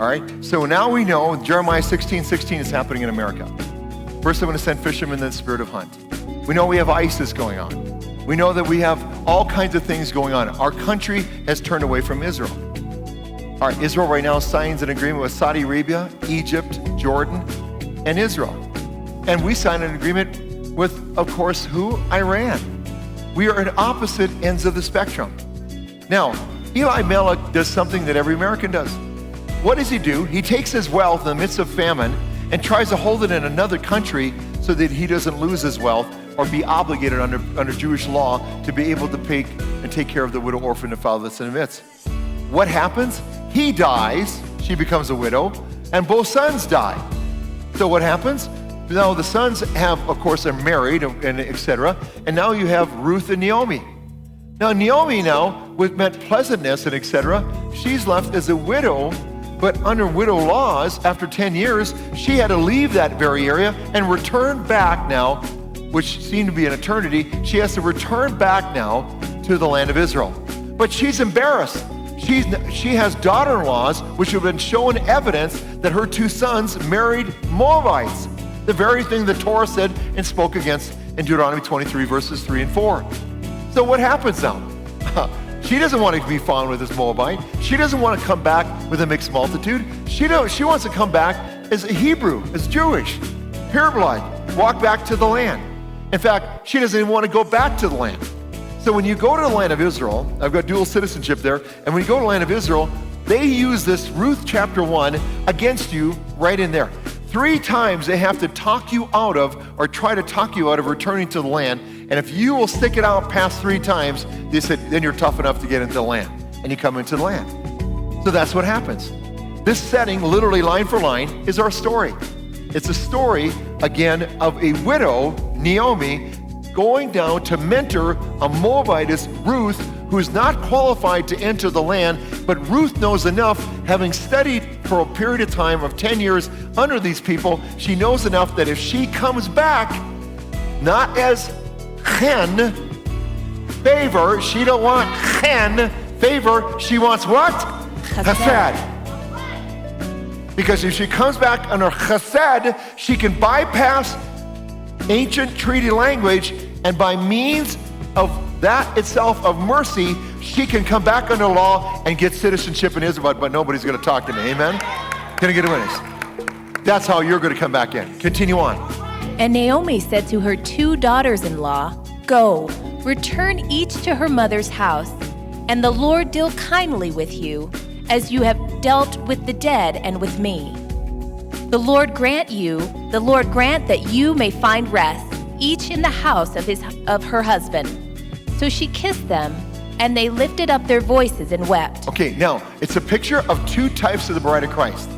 All right, so now we know Jeremiah 16:16 is happening in America. First I'm going to send fishermen, then spirit of hunt. We know we have ISIS going on. We know that we have all kinds of things going on. Our country has turned away from Israel. All right, Israel right now signs an agreement with Saudi Arabia, Egypt, Jordan, and Israel. And we signed an agreement with, of course, who? Iran. We are at opposite ends of the spectrum. Now, Eli Melech does something that every American does. What does he do? He takes his wealth in the midst of famine and tries to hold it in another country so that he doesn't lose his wealth or be obligated under Jewish law to be able to pay and take care of the widow, orphan, and fatherless in the midst. What happens? He dies, she becomes a widow, and both sons die. So what happens? Now the sons have, of course, are married and etc. And now you have Ruth and Naomi. Now Naomi now, with meant pleasantness and etc., she's left as a widow, but under widow laws, after 10 years, she had to leave that very area and return back now, which seemed to be an eternity. She has to return back now to the land of Israel. But she's embarrassed. She has daughter-in-laws, which have been shown evidence that her two sons married Moabites, the very thing the Torah said and spoke against in Deuteronomy 23, verses 3 and 4. So what happens now? She doesn't want to be found with this Moabite. She doesn't want to come back with a mixed multitude. She wants to come back as a Hebrew, as Jewish, pure blood, walk back to the land. In fact, she doesn't even want to go back to the land. So when you go to the land of Israel, I've got dual citizenship there, and when you go to the land of Israel, they use this Ruth chapter 1 against you right in there. 3 times they have to talk you out of, or try to talk you out of returning to the land. And if you will stick it out past 3 times, they said, then you're tough enough to get into the land. And you come into the land. So that's what happens. This setting, literally line for line, is our story. It's a story, again, of a widow, Naomi, going down to mentor a Moabitess, Ruth, who is not qualified to enter the land, but Ruth knows enough, having studied for a period of time of 10 years under these people, she knows enough that if she comes back, not as chen, favor, she don't want chen, favor, she wants what? Chesed. Because if she comes back under chesed, she can bypass ancient treaty language, and by means of that itself of mercy, she can come back under law and get citizenship in Israel, but nobody's going to talk to me. Amen? Can I get a witness? That's how you're going to come back in. Continue on. And Naomi said to her 2 daughters-in-law, "Go, return each to her mother's house, and the Lord deal kindly with you, as you have dealt with the dead and with me. The Lord grant that you may find rest, each in the house of her husband." So she kissed them, and they lifted up their voices and wept. Okay, now, it's a picture of 2 types of the bride of Christ.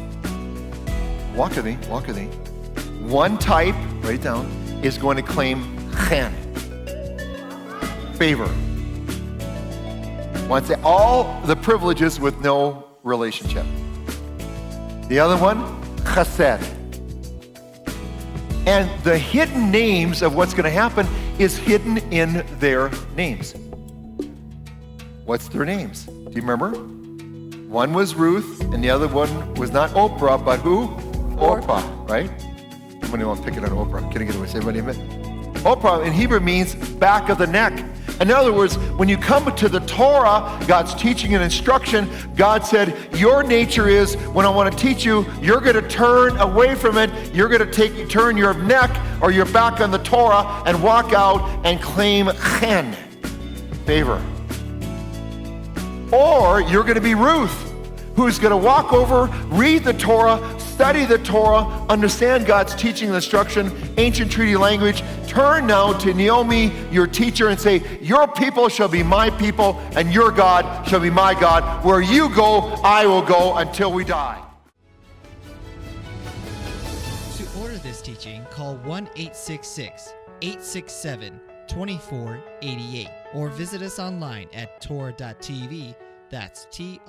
Walk with me. One type, write it down, is going to claim chen, favor. Wants all the privileges with no relationship. The other one, chesed. And the hidden names of what's going to happen is hidden in their names. What's their names? Do you remember? One was Ruth, and the other one was not Oprah, but who? Orpah, right? Somebody want to pick it on Oprah. Can I get away? Say everybody a minute. Oprah in Hebrew means back of the neck. In other words, when you come to the Torah, God's teaching and instruction, God said, your nature is, when I want to teach you, you're going to turn away from it. You're going to turn your neck or your back on the Torah and walk out and claim chen, favor. Or you're going to be Ruth, who's going to walk over, read the Torah, study the Torah, understand God's teaching and instruction, ancient treaty language, turn now to Naomi, your teacher, and say, your people shall be my people, and your God shall be my God. Where you go, I will go until we die. To order this teaching, call 1-866-867-2488 or visit us online at torah.tv. That's TORAH.tv.